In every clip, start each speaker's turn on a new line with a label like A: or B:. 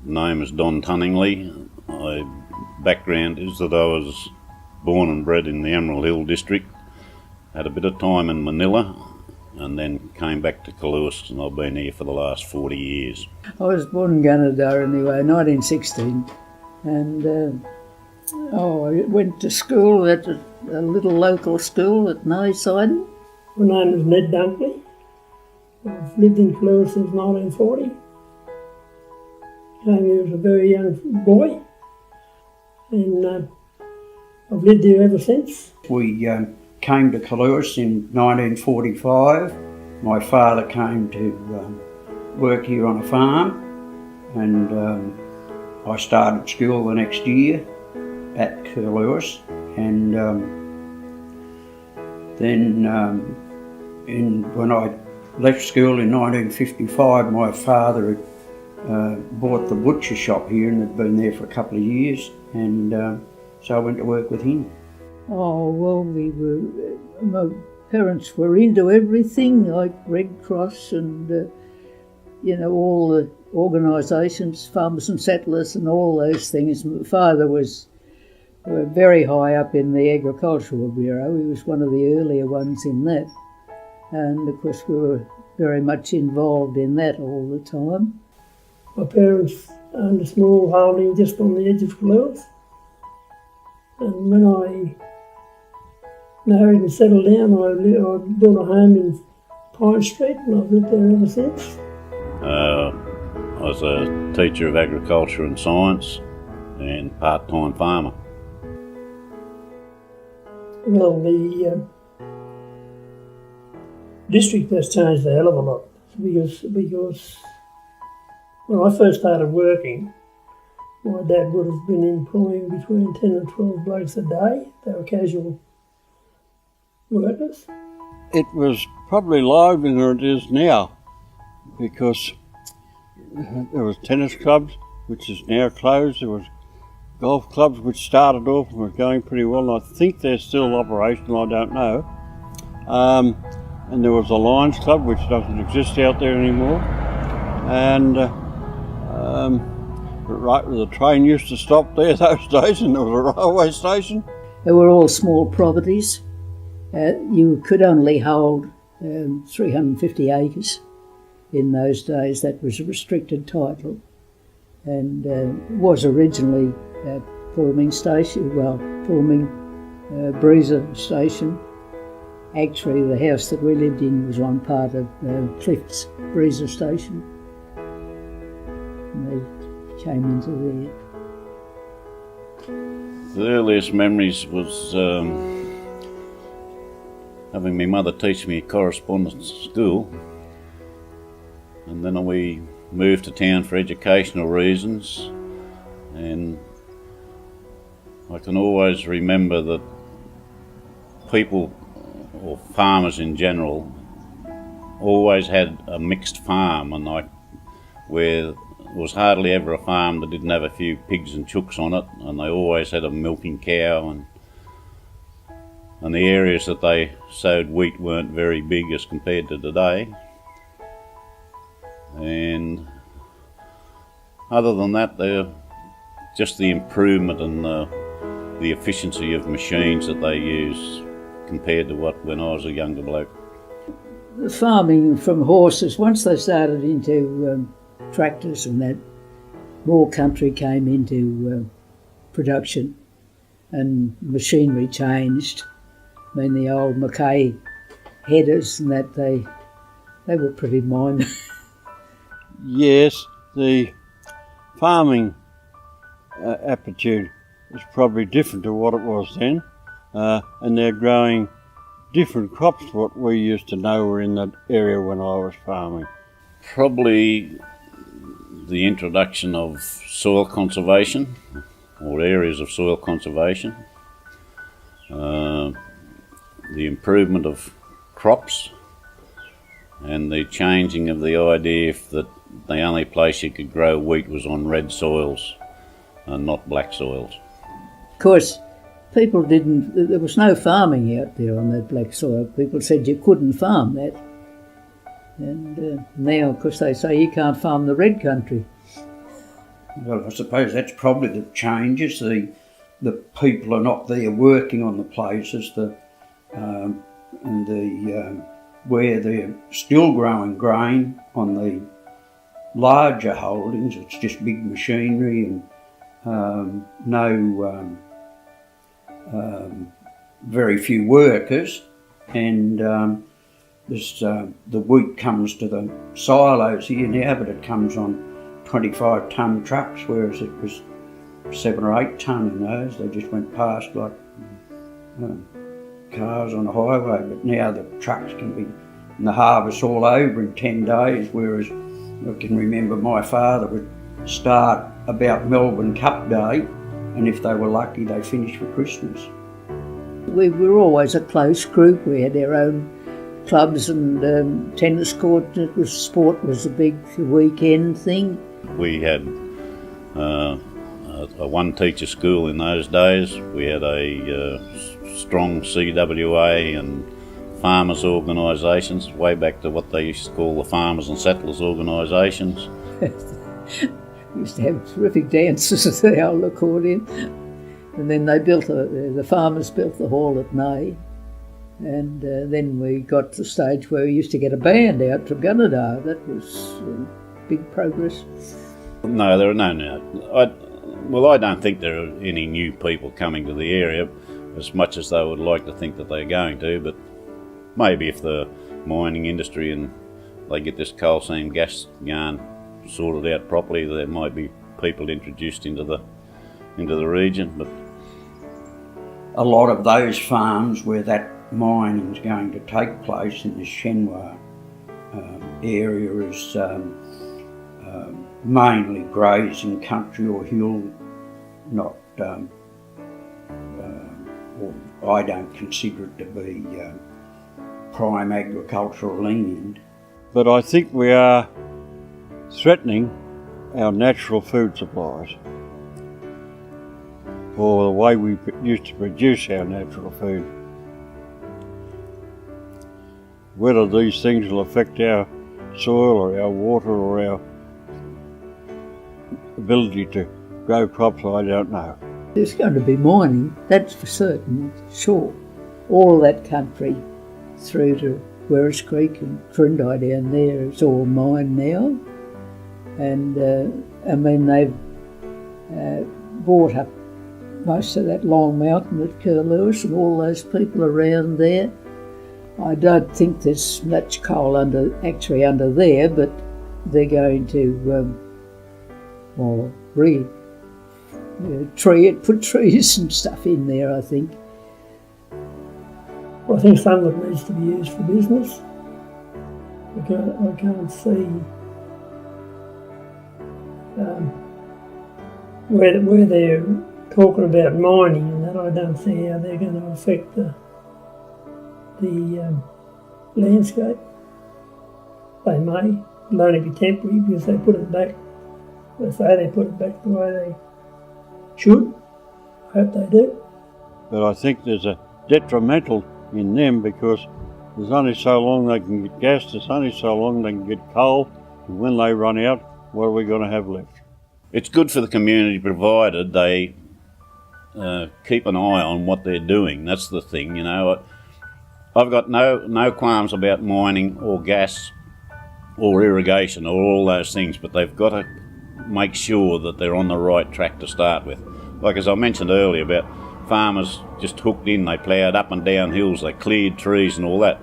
A: name is Don Tunningley. My background is that I was born and bred in the Emerald Hill district, had a bit of time in Manila, and then came back to Curlewis, and I've been here for the last 40 years.
B: I was born in Gunnedah anyway, 1916, and I went to school at a little local school at Nayside.
C: My name is Ned Dunkley. I've lived in Curlewis since 1940. Came here as a very young boy, and I've lived here ever since.
D: We came to Curlewis in 1945. My father came to work here on a farm, and I started school the next year at Curlewis, and then when I left school in 1955, my father had bought the butcher shop here and had been there for a couple of years, and so I went to work with him.
B: Oh, well, my parents were into everything, like Red Cross and, all the organisations, Farmers and Settlers and all those things. My father was very high up in the Agricultural Bureau. He was one of the earlier ones in that. And, of course, we were very much involved in that all the time.
C: My parents owned a small holding just on the edge of Curlewis. And when I married and settled down, I built a home in Pine Street, and I've lived there ever since.
A: I was a teacher of agriculture and science and part-time farmer.
C: Well, the district has changed a hell of a lot because when I first started working, my dad would have been employing between 10 and 12 blokes a day. They were casual workers.
E: It was probably livelier than it is now, because there was tennis clubs, which is now closed. There was golf clubs, which started off and were going pretty well, and I think they're still operational, I don't know. And there was a Lions Club, which doesn't exist out there anymore. And right, the train used to stop there those days, and there was a railway station.
B: They were all small properties. You could only hold 350 acres in those days. That was a restricted title, and was originally a forming station, breezer station. Actually, the house that we lived in was one part of Cliff's breezer station. And they came into there.
A: The earliest memories was having my mother teach me correspondence at school, and then we moved to town for educational reasons, and I can always remember that people, or farmers in general, always had a mixed farm, and where there was hardly ever a farm that didn't have a few pigs and chooks on it, and they always had a milking cow, and the areas that they sowed wheat weren't very big as compared to today. And other than that, just the improvement and the efficiency of machines that they use compared to when I was a younger bloke.
B: The farming from horses, once they started into tractors and that, more country came into production and machinery changed. I mean, the old Mackay headers and that, they were pretty minor.
E: Yes, the farming aptitude is probably different to what it was then, and they're growing different crops to what we used to know were in that area when I was farming.
A: Probably the introduction of soil conservation, or areas of soil conservation, the improvement of crops, and the changing of the idea that the only place you could grow wheat was on red soils and not black soils.
B: Of course, people there was no farming out there on that black soil. People said you couldn't farm that. And now, of course, they say you can't farm the red country.
D: Well, I suppose that's probably the changes. The people are not there working on the places, where they're still growing grain on the larger holdings. It's just big machinery and very few workers, and there's the wheat comes to the silos here now, but it comes on 25-tonne trucks, whereas it was 7 or 8 tonne in those. They just went past like cars on a highway, but now the trucks can be in the harvest all over in 10 days, whereas I can remember my father would start about Melbourne Cup Day, and if they were lucky they finished for Christmas.
B: We were always a close group. We had our own clubs and tennis court. Sport was a big weekend thing.
A: We had a one-teacher school in those days. We had a strong CWA and farmers' organisations, way back to what they used to call the farmers and settlers organisations.
B: We used to have terrific dances at the old accordion. And then they built the farmers built the hall at Nay. And then we got to the stage where we used to get a band out from Gunnedah. That was big progress.
A: No, there are no now. I don't think there are any new people coming to the area as much as they would like to think that they're going to, but maybe if the mining industry and they get this coal seam gas yarn sorted out properly, there might be people introduced into the region. But
D: a lot of those farms where that mining is going to take place in the Shenhua area is mainly grazing country or hill, not. I don't consider it to be prime agricultural land.
E: But I think we are threatening our natural food supplies, or the way we used to produce our natural food. Whether these things will affect our soil or our water or our ability to grow crops, I don't know.
B: There's going to be mining, that's for certain, sure. All that country through to Werris Creek and Trindai down there is all mined now. And they've bought up most of that Long Mountain at Curlewis and all those people around there. I don't think there's much coal under there, but they're going to put trees and stuff in there, I think.
C: Well, I think some of it needs to be used for business. I can't see where they're talking about mining and that. I don't see how they're going to affect the landscape. They may. It'll only be temporary because they put it back. They say they put it back the way they should. I hope they do.
E: But I think there's a detrimental in them because there's only so long they can get gas, there's only so long they can get coal, and when they run out, what are we going to have left?
A: it's good for the community provided they keep an eye on what they're doing. That's the thing, you know. I've got no qualms about mining or gas or irrigation or all those things, but they've got to make sure that they're on the right track to start with. Like as I mentioned earlier about farmers just hooked in, they ploughed up and down hills, they cleared trees and all that.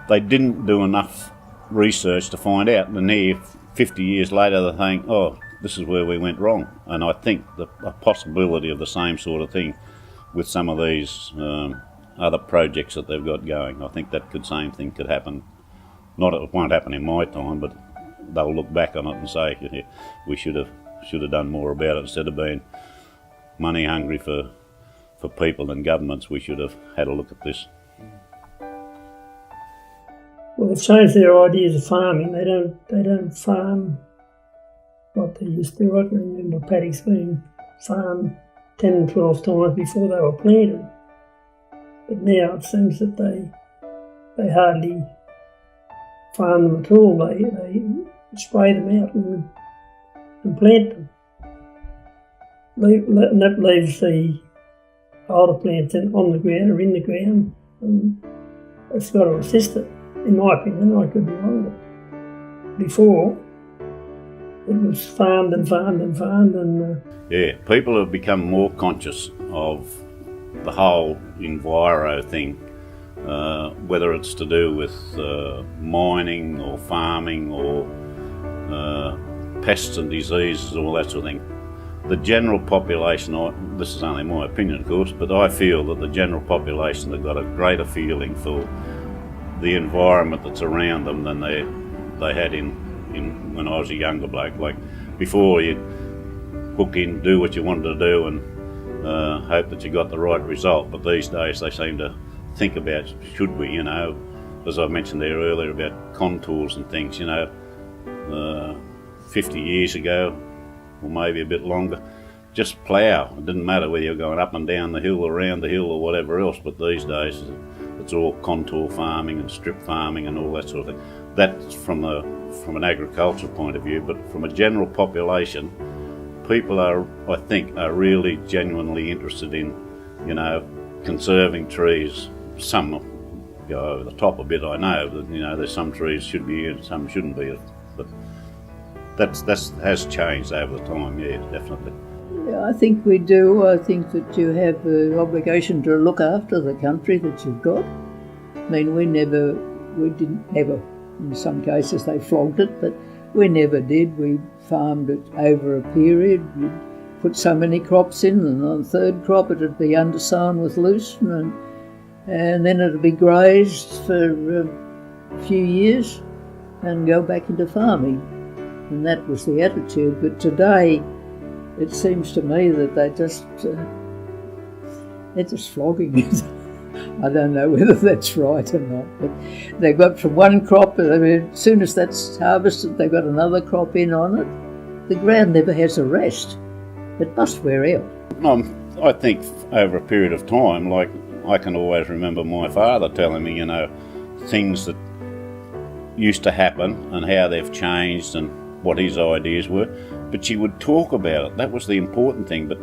A: They didn't do enough research to find out, and here 50 years later they're saying, oh, this is where we went wrong. And I think a possibility of the same sort of thing with some of these other projects that they've got going. I think that same thing could happen. Not it won't happen in my time, but they'll look back on it and say, yeah, we should have done more about it. Instead of being money hungry for people and governments, we should have had a look at this.
C: Well, they've changed their ideas of farming. They don't farm like they used to. I can remember paddocks being farmed 10 and 12 times before they were planted. But now it seems that they hardly farm them at all. They spray them out and plant them. that leaves the older plants on the ground or in the ground, and it's got to assist it, in my opinion. I could be wrong, but before it was farmed and farmed and farmed, and
A: yeah, people have become more conscious of the whole enviro thing, whether it's to do with mining or farming or pests and diseases, all that sort of thing. The general population, this is only my opinion of course, but I feel that the general population have got a greater feeling for the environment that's around them than they had in when I was a younger bloke. Like before, you'd hook in, do what you wanted to do and hope that you got the right result, but these days they seem to think about, should we, you know, as I mentioned there earlier about contours and things, you know, 50 years ago, or maybe a bit longer, just plough. It didn't matter whether you're going up and down the hill, around the hill or whatever else, but these days it's all contour farming and strip farming and all that sort of thing. That's from an agricultural point of view, but from a general population, people are, I think, are really genuinely interested in, you know, conserving trees. Some go over the top a bit, I know, but you know, there's some trees should be here and some shouldn't be, but that has changed over the time, yeah, definitely.
B: Yeah, I think we do. I think that you have an obligation to look after the country that you've got. I mean, we didn't ever, in some cases they flogged it, but we never did. We farmed it over a period. You'd put so many crops in, and on the third crop it'd be undersown with lucerne, and then it'd be grazed for a few years and go back into farming. And that was the attitude. But today, it seems to me that they're just flogging it. I don't know whether that's right or not, but they've got from one crop, I mean, as soon as that's harvested, they've got another crop in on it. The ground never has a rest. It must wear out.
A: I think over a period of time, like I can always remember my father telling me, you know, things that used to happen and how they've changed and what his ideas were, but she would talk about it. That was the important thing. But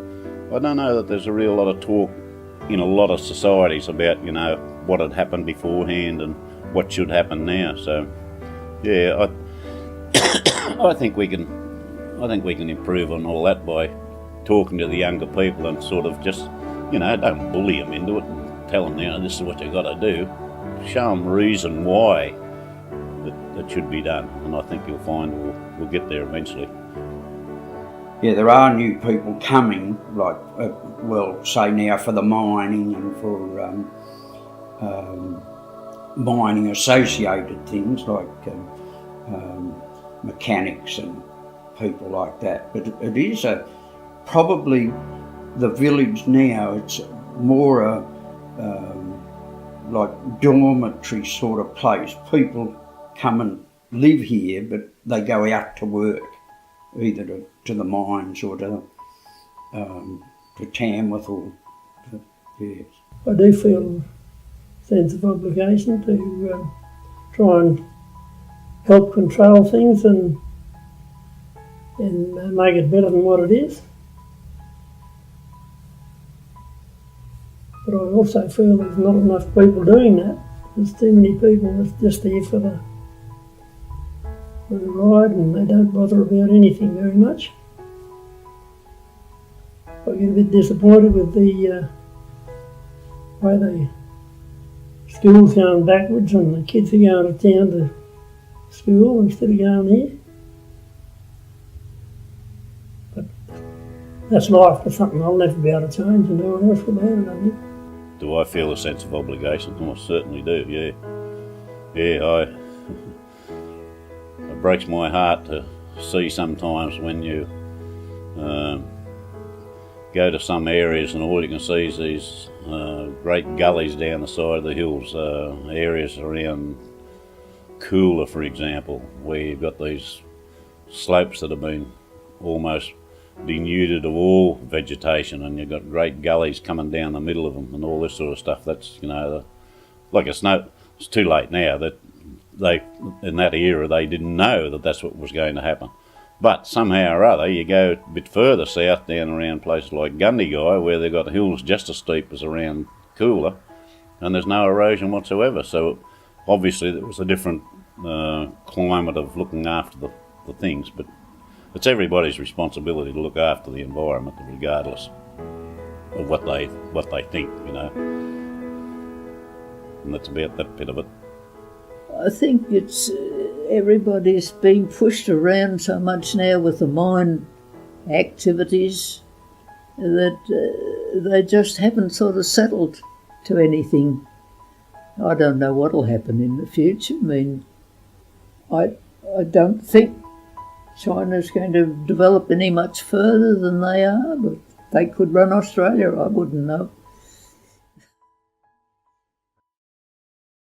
A: I don't know that there's a real lot of talk in a lot of societies about, you know, what had happened beforehand and what should happen now. So yeah, I think we can improve on all that by talking to the younger people and sort of just, you know, don't bully them into it and tell them, you know, this is what you've got to do. Show them reason why that should be done, and I think you'll find we'll get there eventually.
D: Yeah, there are new people coming, like, well, say now for the mining and for mining associated things like mechanics and people like that. But it is probably the village now, it's more a like dormitory sort of place. People come and live here, but they go out to work, either to the mines or to Tamworth or yes.
C: I do feel a sense of obligation to try and help control things and make it better than what it is. But I also feel there's not enough people doing that. There's too many people that's just here for the ride, and they don't bother about anything very much. I get a bit disappointed with the way the school's going backwards and the kids are going to town to school instead of going here. But that's life. That's something I'll never be able to change, and no one else will be able to, I think.
A: Do I feel a sense of obligation? I certainly do, yeah. Yeah, it breaks my heart to see sometimes when you go to some areas and all you can see is these great gullies down the side of the hills, areas around Cooler, for example, where you've got these slopes that have been almost denuded of all vegetation, and you've got great gullies coming down the middle of them and all this sort of stuff. That's, you know, it's too late now that in that era they didn't know that that's what was going to happen. But somehow or other, you go a bit further south down around places like Gundagai, where they've got the hills just as steep as around Coolah, and there's no erosion whatsoever. So obviously there was a different climate of looking after the things, but it's everybody's responsibility to look after the environment regardless of what they think, you know. And that's about that bit of it.
B: I think it's everybody's being pushed around so much now with the mine activities that they just haven't sort of settled to anything. I don't know what'll happen in the future. I mean, I don't think China's going to develop any much further than they are, but they could run Australia, I wouldn't know.